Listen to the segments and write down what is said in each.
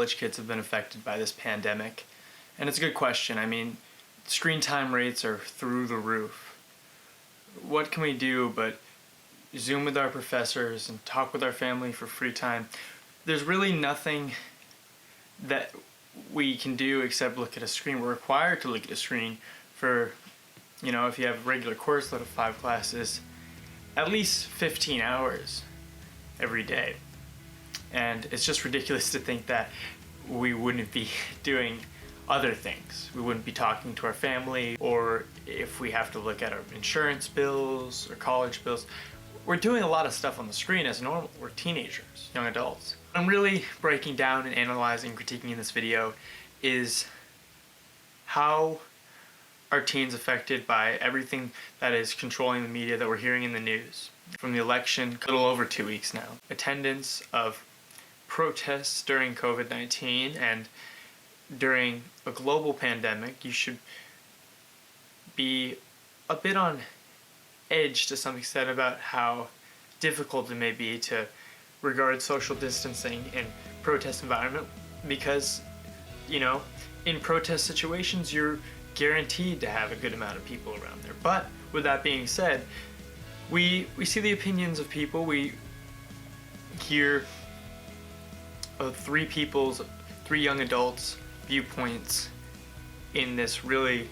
college kids have been affected by this pandemic? And it's a good question. I mean, screen time rates are through the roof. What can we do but Zoom with our professors and talk with our family for free time? There's really nothing that we can do except look at a screen. We're required to look at a screen for, if you have a regular course load of 5 classes, at least 15 hours every day. And it's just ridiculous to think that we wouldn't be doing other things. We wouldn't be talking to our family, or if we have to look at our insurance bills or college bills. We're doing a lot of stuff on the screen as normal. We're teenagers, young adults. What I'm really breaking down and analyzing, critiquing in this video is how are teens affected by everything that is controlling the media that we're hearing in the news. From the election, a little over 2 weeks now. Attendance of protests during COVID-19 and during a global pandemic, you should be a bit on edge to some extent about how difficult it may be to regard social distancing in protest environment, because in protest situations you're guaranteed to have a good amount of people around there. But with that being said, we see the opinions of people. We hear of 3 young adults' viewpoints in this really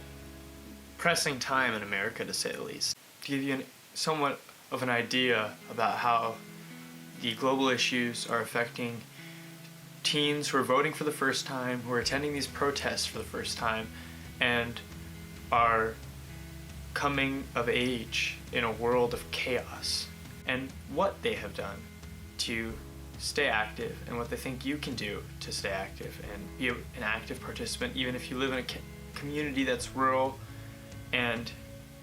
pressing time in America, to say the least. To give you somewhat of an idea about how the global issues are affecting teens who are voting for the first time, who are attending these protests for the first time, and are coming of age in a world of chaos, and what they have done to stay active, and what they think you can do to stay active and be an active participant, even if you live in a community that's rural and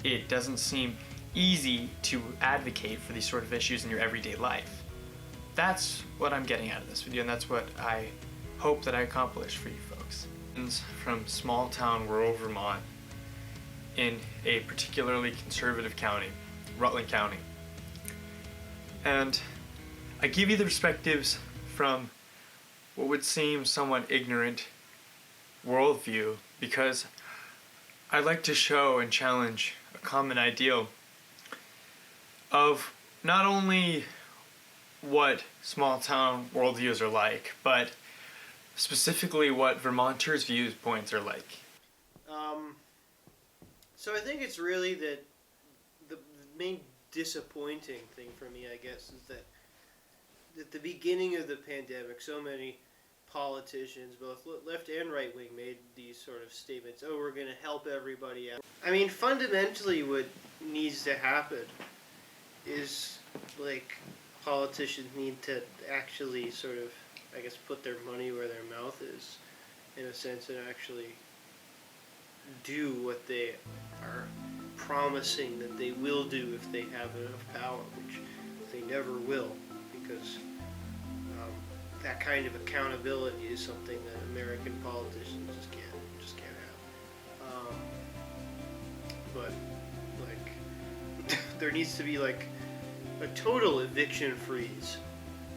it doesn't seem easy to advocate for these sort of issues in your everyday life. That's what I'm getting out of this video, and that's what I hope that I accomplish for you folks. From small town rural Vermont in a particularly conservative county, Rutland County. And I give you the perspectives from what would seem somewhat ignorant worldview, because I like to show and challenge a common ideal of not only what small town worldviews are like, but specifically what Vermonters' viewpoints are like. So I think it's really that the main disappointing thing for me, I guess, is that at the beginning of the pandemic, so many politicians, both left and right wing, made these sort of statements, oh, we're going to help everybody out. I mean, fundamentally what needs to happen is, politicians need to actually sort of, I guess, put their money where their mouth is, in a sense, and actually do what they are promising that they will do if they have enough power, which they never will, because that kind of accountability is something that American politicians just can't have. But there needs to be a total eviction freeze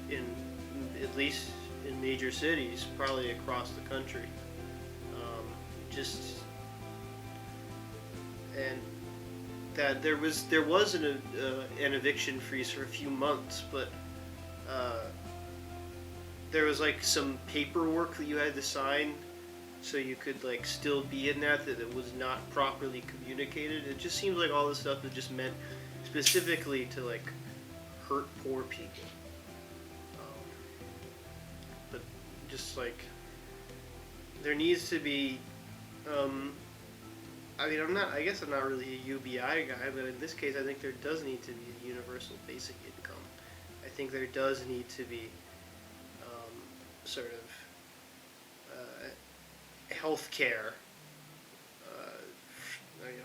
in at least in major cities, probably across the country. And that there was an eviction freeze for a few months, but there was some paperwork that you had to sign so you could still be in that it was not properly communicated. It just seems like all this stuff is just meant specifically to hurt poor people. But just there needs to be I guess I'm not really a UBI guy, but in this case I think there does need to be a universal basic income. I think there does need to be sort of health care,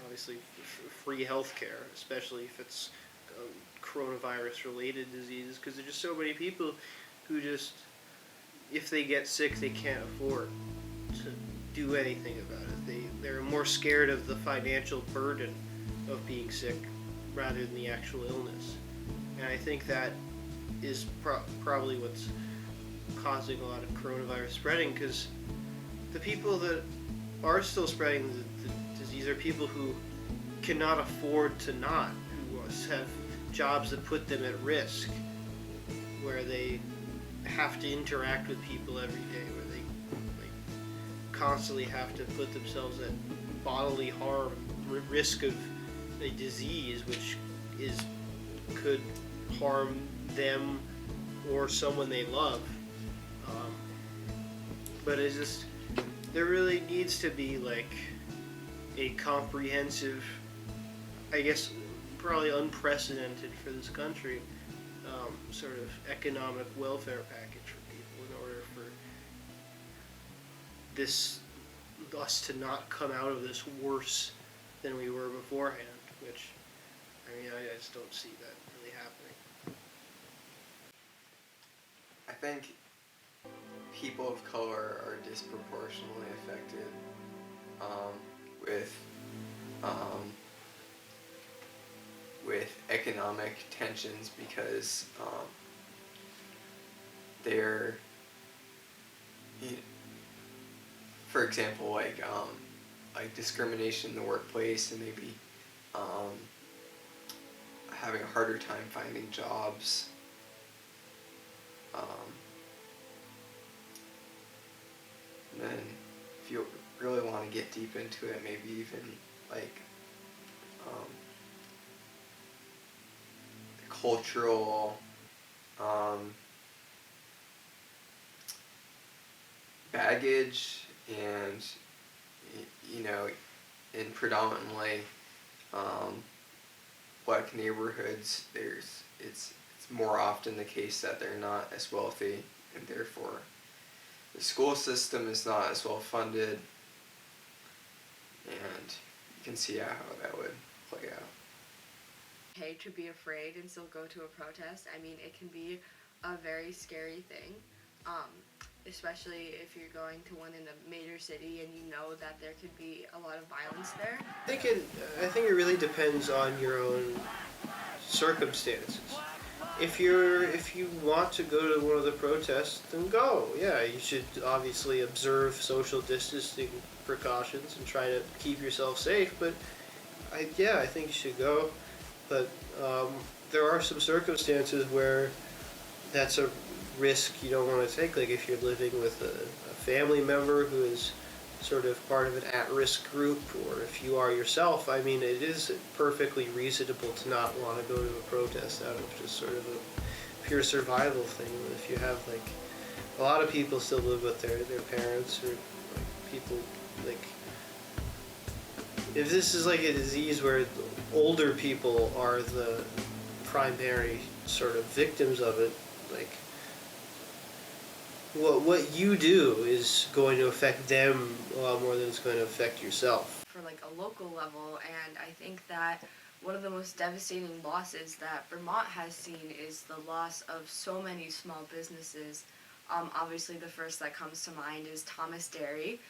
obviously free health care, especially if it's coronavirus related diseases, because there's just so many people who just, if they get sick, they can't afford to do anything about it. They're more scared of the financial burden of being sick rather than the actual illness. And I think that is probably what's causing a lot of coronavirus spreading, because the people that are still spreading the disease are people who cannot afford to not, who have jobs that put them at risk, where they have to interact with people every day, where they constantly have to put themselves at bodily harm, risk of a disease which could harm them or someone they love. But it's just, there really needs to be like a comprehensive, I guess probably unprecedented for this country, sort of economic welfare package for people in order for us to not come out of this worse than we were beforehand, which, I mean, I just don't see that really happening. I think people of color are disproportionately affected with economic tensions because they're, for example, like discrimination in the workplace, and maybe having a harder time finding jobs. And then if you really want to get deep into it, maybe even like the cultural baggage, and in predominantly black neighborhoods, it's more often the case that they're not as wealthy, and therefore the school system is not as well funded, and you can see how that would play out. Okay to be afraid and still go to a protest. I mean, it can be a very scary thing, especially if you're going to one in a major city and you know that there could be a lot of violence there. I think it really depends on your own circumstances. If you want to go to one of the protests, then go. Yeah, you should obviously observe social distancing precautions and try to keep yourself safe. But I think you should go. But there are some circumstances where that's a risk you don't want to take. Like if you're living with a family member who is sort of part of an at-risk group, or if you are yourself, I mean, it is perfectly reasonable to not want to go to a protest out of just sort of a pure survival thing. If you have, like, a lot of people still live with their parents, or like people, like, if this is like a disease where older people are the primary sort of victims of it, like, what you do is going to affect them a lot more than it's going to affect yourself. For like a local level, and I think that one of the most devastating losses that Vermont has seen is the loss of so many small businesses. Obviously the first that comes to mind is Thomas Dairy.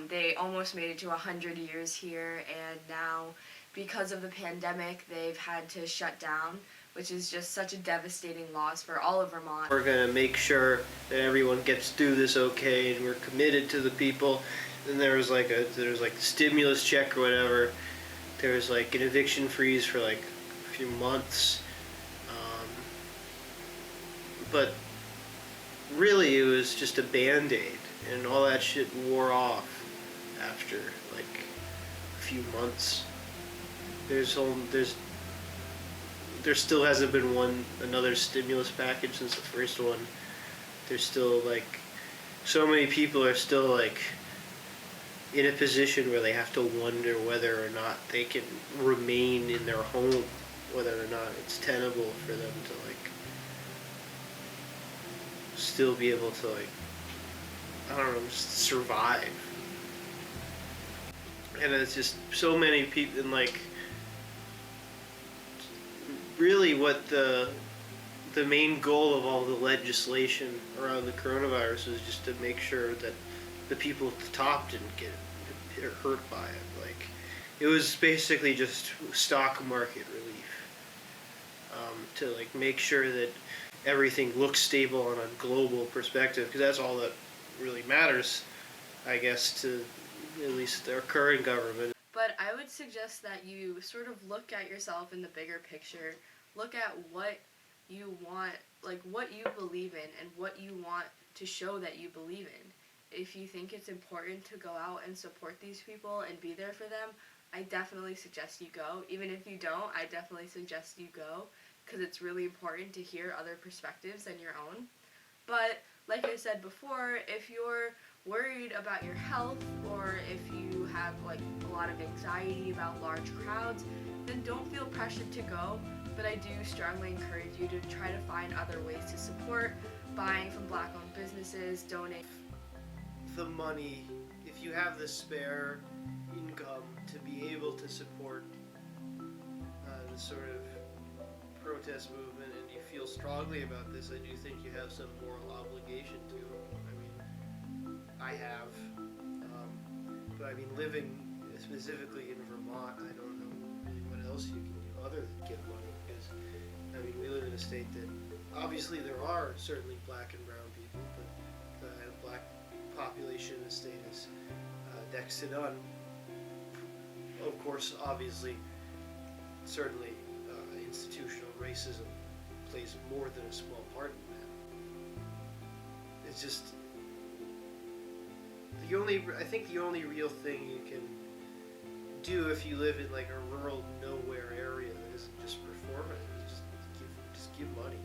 They almost made it to 100 years here, and now because of the pandemic they've had to shut down, which is just such a devastating loss for all of Vermont. We're going to make sure that everyone gets through this okay, and we're committed to the people. And there's like the stimulus check or whatever. There's like an eviction freeze for like a few months. But really it was just a Band-Aid, and all that shit wore off after like a few months. There still hasn't been another stimulus package since the first one. There's still like, so many people are still like in a position where they have to wonder whether or not they can remain in their home, whether or not it's tenable for them to like still be able to, like, I don't know, just survive. And it's just so many people, and like, really what the main goal of all the legislation around the coronavirus is just to make sure that the people at the top didn't get hurt by it. Like, it was basically just stock market relief, to like make sure that everything looks stable on a global perspective, because that's all that really matters, I guess, to at least our current government. But I would suggest that you sort of look at yourself in the bigger picture. Look at what you want, like what you believe in and what you want to show that you believe in. If you think it's important to go out and support these people and be there for them, I definitely suggest you go. Even if you don't, I definitely suggest you go, because it's really important to hear other perspectives than your own. But like I said before, if you're worried about your health, or if you have like a lot of anxiety about large crowds, then don't feel pressured to go. But I do strongly encourage you to try to find other ways to support, buying from Black-owned businesses, donate. The money, if you have the spare income to be able to support the sort of protest movement, and you feel strongly about this, I do think you have some moral obligation to. I mean, I have, but I mean, living specifically in Vermont, I don't know really what else you can do other than give money, because I mean, we live in a state that obviously there are certainly black and brown people, but the black population in the state is next to none. Of course, obviously, certainly institutional racism plays more than a small part in that. It's just I think the only real thing you can do if you live in like a rural nowhere area that isn't just performing, just give money.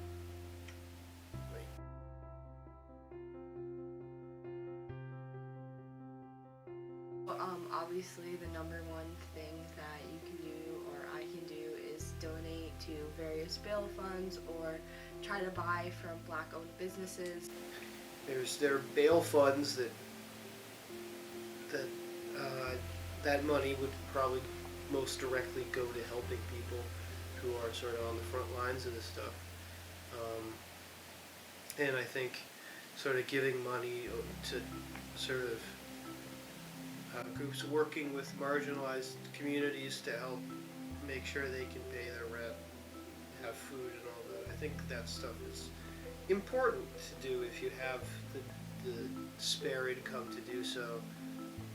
Obviously, the number one thing that you can do, or I can do, is donate to various bail funds or try to buy from Black-owned businesses. There are bail funds that money would probably most directly go to helping people who are sort of on the front lines of this stuff. And I think sort of giving money to sort of groups working with marginalized communities to help make sure they can pay their rent, have food and all that. I think that stuff is important to do if you have the spare income to do so.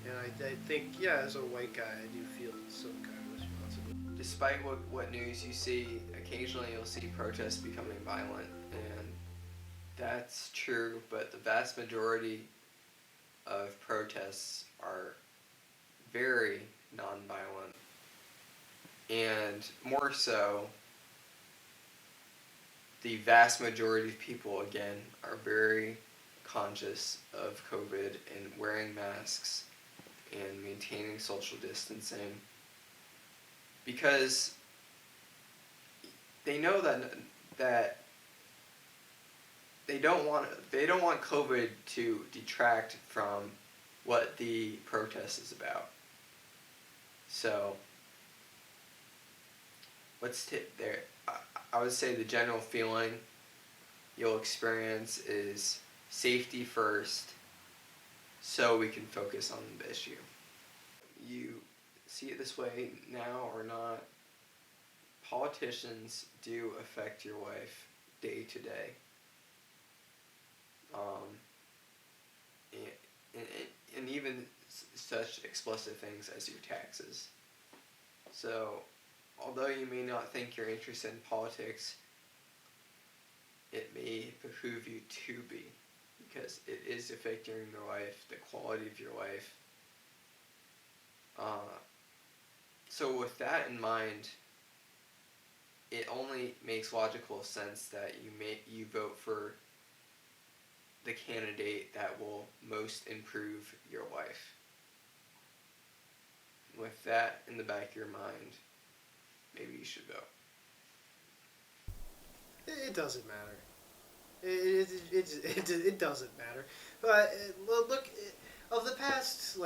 And I think, yeah, as a white guy, I do feel some kind of responsibility. Despite what news you see, occasionally you'll see protests becoming violent, and that's true, but the vast majority of protests are very nonviolent, and more so, the vast majority of people, again, are very conscious of COVID and wearing masks and maintaining social distancing, because they know that they don't want COVID to detract from what the protest is about. So, I would say the general feeling you'll experience is safety first, so we can focus on the issue. You see it this way now or not, politicians do affect your life day to day. And even such explicit things as your taxes. So, although you may not think you're interested in politics, it may behoove you to be, because it is affecting your life, the quality of your life. So with that in mind, it only makes logical sense that you vote for the candidate that will most improve your life. With that in the back of your mind, maybe you should vote. It doesn't matter. It doesn't matter. But look, of the past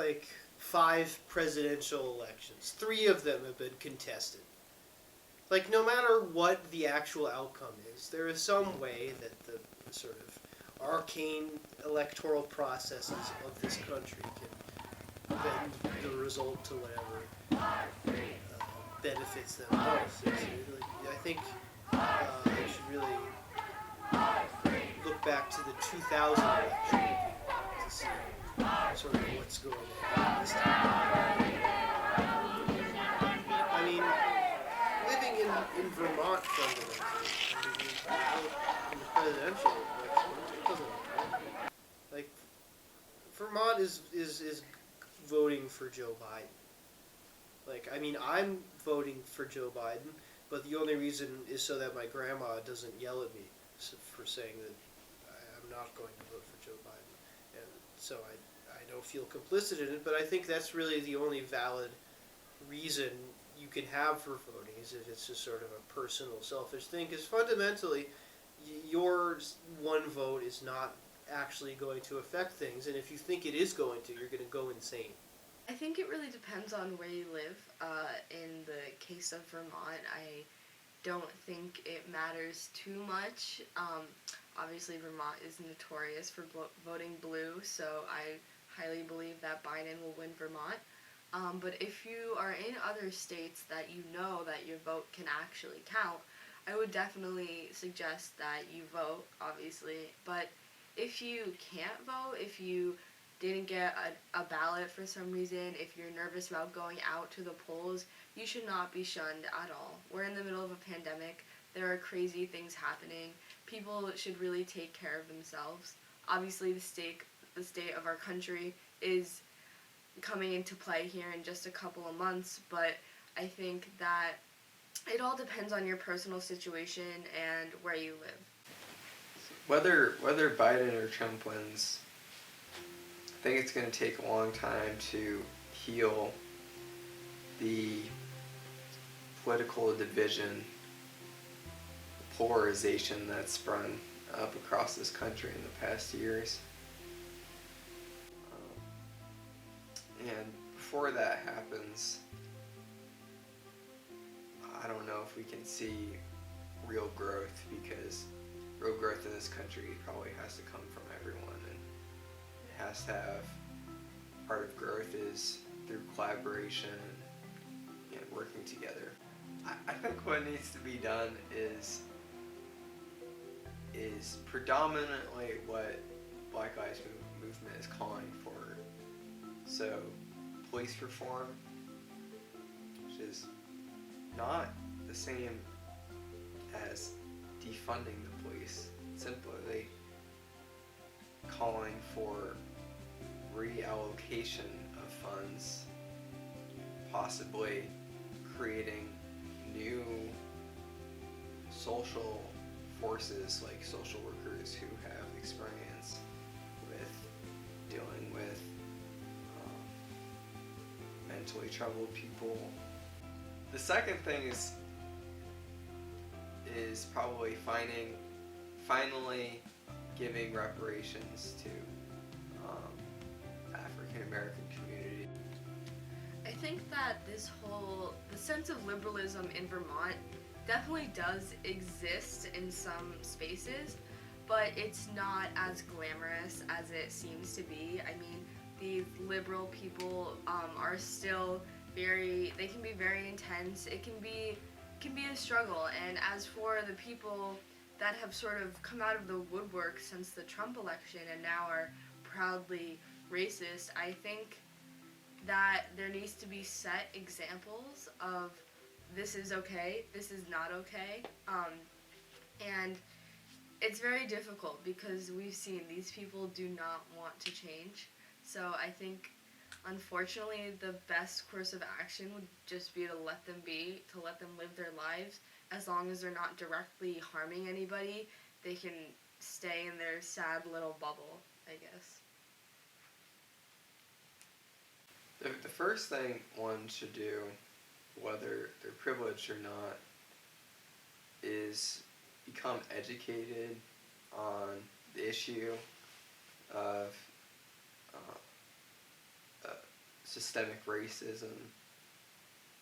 5 presidential elections, 3 of them have been contested. No matter what the actual outcome is, there is some way that the sort of arcane electoral processes of this country can bend the result to whatever benefits them most. I think you should really look back to the 2000 election to see sort of what's going on this time. I mean, living in Vermont fundamentally, I mean, in the presidential election, it doesn't matter. Like, Vermont is voting for Joe Biden. Like, I mean, I'm voting for Joe Biden, but the only reason is so that my grandma doesn't yell at me for saying that I'm not going to vote for Joe Biden. And so I don't feel complicit in it, but I think that's really the only valid reason you can have for voting, is if it's just sort of a personal, selfish thing. Because fundamentally, your one vote is not actually going to affect things, and if you think it is going to, you're going to go insane. I think it really depends on where you live. In the case of Vermont, I don't think it matters too much. Obviously, Vermont is notorious for voting blue, so I highly believe that Biden will win Vermont. But if you are in other states that you know that your vote can actually count, I would definitely suggest that you vote, obviously. But if you can't vote, if you didn't get a ballot for some reason, if you're nervous about going out to the polls, you should not be shunned at all. We're in the middle of a pandemic. There are crazy things happening. People should really take care of themselves. Obviously, the state of our country is coming into play here in just a couple of months, but I think that it all depends on your personal situation and where you live. Whether Biden or Trump wins, I think it's going to take a long time to heal the political division, polarization that's sprung up across this country in the past years. And before that happens, I don't know if we can see real growth, because real growth in this country probably has to come from everyone, and it has to have, part of growth is through collaboration and working together. I think what needs to be done is predominantly what Black Lives Movement is calling for. So, police reform, which is not the same as defunding the police, simply calling for reallocation of funds, possibly creating new social forces like social workers who have experience with dealing with mentally troubled people. The second thing is probably finally giving reparations to African American community. I think that the sense of liberalism in Vermont definitely does exist in some spaces, but it's not as glamorous as it seems to be. I mean, these liberal people are still they can be very intense. It can be a struggle. And as for the people that have sort of come out of the woodwork since the Trump election and now are proudly racist, I think that there needs to be set examples of this is okay, this is not okay. And it's very difficult because we've seen these people do not want to change. So I think, unfortunately, the best course of action would just be to let them be, to let them live their lives. As long as they're not directly harming anybody, they can stay in their sad little bubble, I guess. The first thing one should do, whether they're privileged or not, is become educated on the issue of systemic racism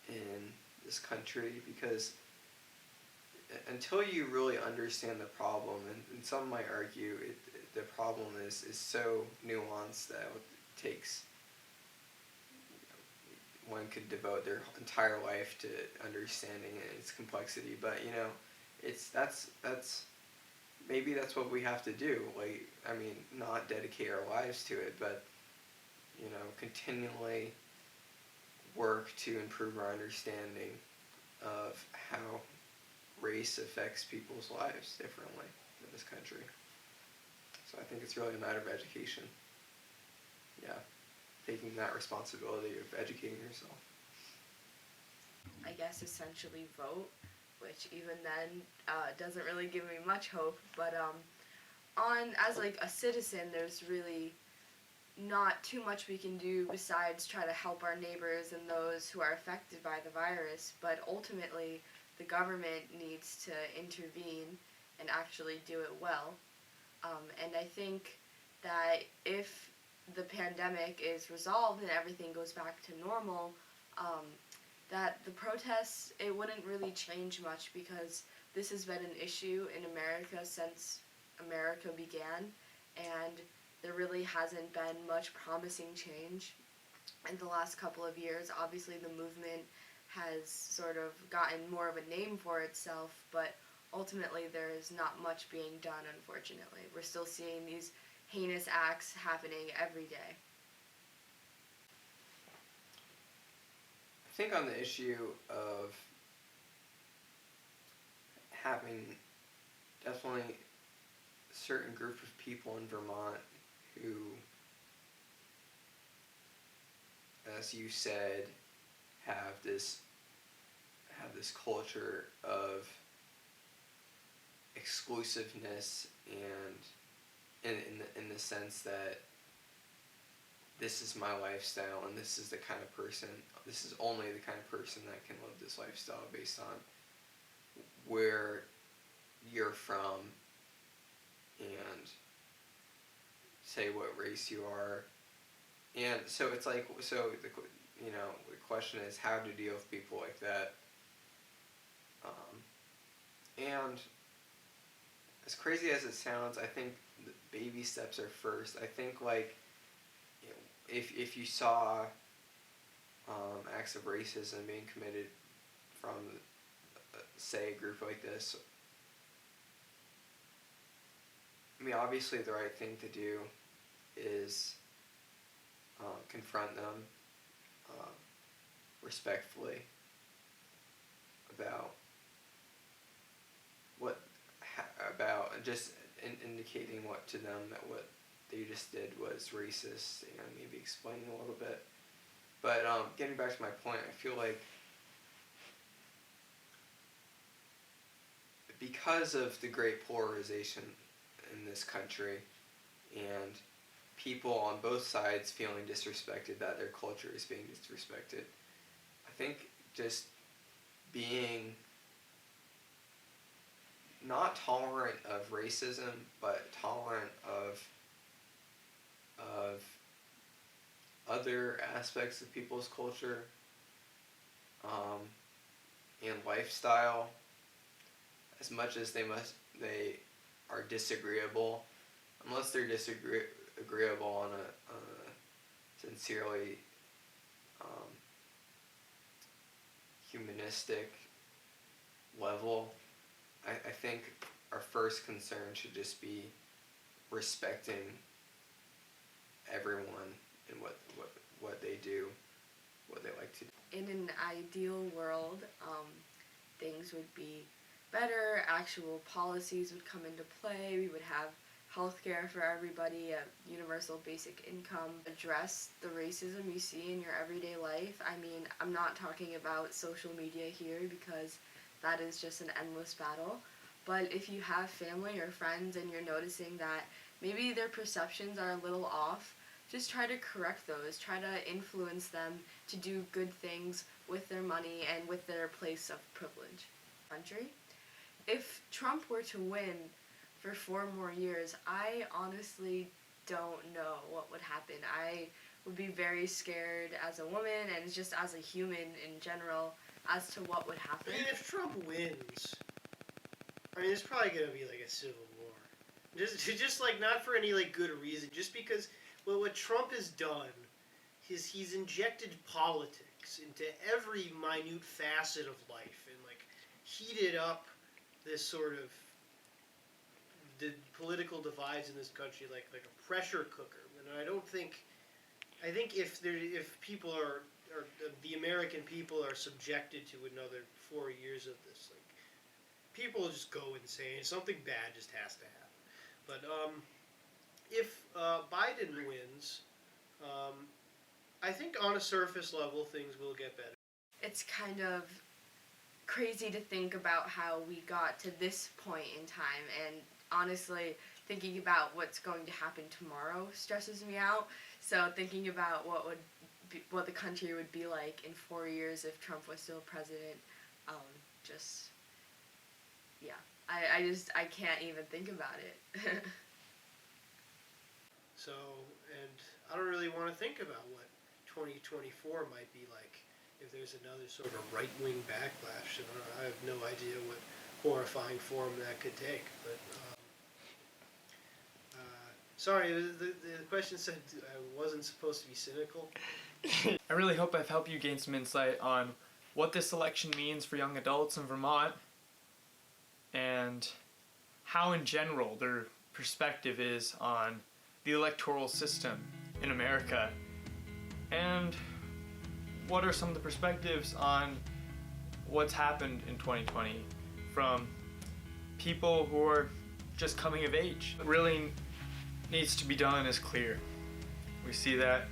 in this country, because until you really understand the problem, and some might argue the problem is so nuanced that it takes, one could devote their entire life to understanding its complexity, but that's maybe that's what we have to do. Like, I mean, not dedicate our lives to it, but, continually work to improve our understanding of how race affects people's lives differently in this country. So I think it's really a matter of education. Yeah, taking that responsibility of educating yourself. I guess essentially vote, which even then doesn't really give me much hope. But as like a citizen, there's really not too much we can do besides try to help our neighbors and those who are affected by the virus. But ultimately, the government needs to intervene and actually do it well. And I think that if the pandemic is resolved and everything goes back to normal, that the protests, it wouldn't really change much because this has been an issue in America since America began, and there really hasn't been much promising change in the last couple of years. Obviously, the movement has sort of gotten more of a name for itself, but ultimately there is not much being done, unfortunately. We're still seeing these heinous acts happening every day. I think on the issue of having definitely a certain group of people in Vermont who, as you said, have this culture of exclusiveness, and in the sense that this is my lifestyle and this is only the kind of person that can live this lifestyle based on where you're from and say what race you are. And so it's like, the question is how to deal with people like that. And as crazy as it sounds, I think the baby steps are first. I think, like, if you saw acts of racism being committed from, say, a group like this, I mean, obviously the right thing to do is confront them respectfully about just indicating to them that what they just did was racist, and maybe explaining a little bit. But getting back to my point, I feel like because of the great polarization in this country and people on both sides feeling disrespected, that their culture is being disrespected, I think just being not tolerant of racism, but tolerant of other aspects of people's culture and lifestyle, as much as they are disagreeable, unless they're disagreeable on a sincerely humanistic level. I think our first concern should just be respecting everyone and what they do, what they like to do. In an ideal world, things would be better, actual policies would come into play, we would have healthcare for everybody, a universal basic income, address the racism you see in your everyday life. I mean, I'm not talking about social media here because that is just an endless battle. But if you have family or friends and you're noticing that maybe their perceptions are a little off, just try to correct those. Try to influence them to do good things with their money and with their place of privilege. Country. If Trump were to win for 4 more years, I honestly don't know what would happen. I would be very scared as a woman and just as a human in general as to what would happen. I mean, if Trump wins, it's probably gonna be like a civil war. Just like not for any like good reason, just because what Trump has done is he's injected politics into every minute facet of life and like heated up this sort of the political divides in this country like a pressure cooker. And I think if people are the American people are subjected to another 4 years of this, like, people just go insane. Something bad just has to happen. But if Biden wins, I think on a surface level things will get better. It's kind of crazy to think about how we got to this point in time, and honestly, thinking about what's going to happen tomorrow stresses me out. So thinking about what the country would be like in 4 years if Trump was still president, I can't even think about it. So, and I don't really want to think about what 2024 might be like if there's another sort of right-wing backlash. I have no idea what horrifying form that could take. But sorry, the question said I wasn't supposed to be cynical. I really hope I've helped you gain some insight on what this election means for young adults in Vermont and how in general their perspective is on the electoral system in America, and what are some of the perspectives on what's happened in 2020 from people who are just coming of age. What really needs to be done is clear. We see that,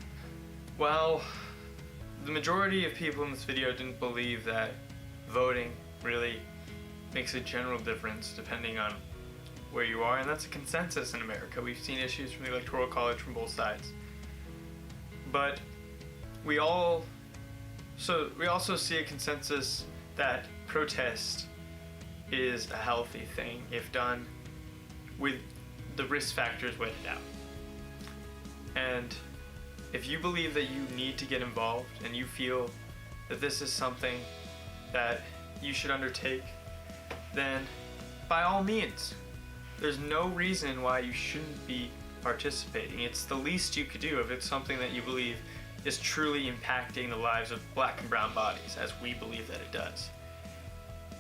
well, the majority of people in this video didn't believe that voting really makes a general difference depending on where you are, and that's a consensus in America. We've seen issues from the Electoral College from both sides. But we also see a consensus that protest is a healthy thing if done with the risk factors weighted out. And if you believe that you need to get involved and you feel that this is something that you should undertake, then by all means, there's no reason why you shouldn't be participating. It's the least you could do if it's something that you believe is truly impacting the lives of black and brown bodies, as we believe that it does.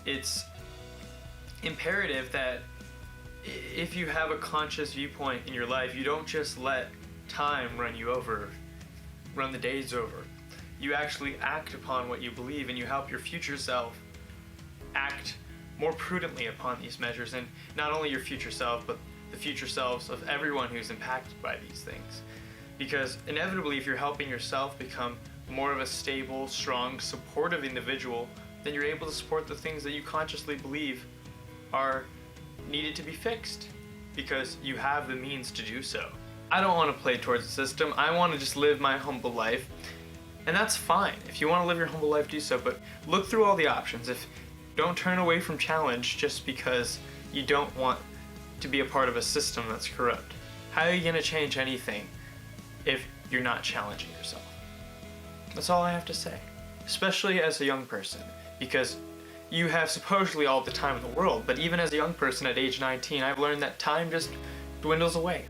It's imperative that if you have a conscious viewpoint in your life, you don't just let time run you over, run the days over. You actually act upon what you believe, and you help your future self act more prudently upon these measures, and not only your future self, but the future selves of everyone who's impacted by these things. Because inevitably, if you're helping yourself become more of a stable, strong, supportive individual, then you're able to support the things that you consciously believe are needed to be fixed, because you have the means to do so. I don't want to play towards the system. I want to just live my humble life, and that's fine. If you want to live your humble life, do so, but look through all the options. Don't turn away from challenge just because you don't want to be a part of a system that's corrupt. How are you going to change anything if you're not challenging yourself? That's all I have to say. Especially as a young person, because you have supposedly all the time in the world, but even as a young person at age 19, I've learned that time just dwindles away.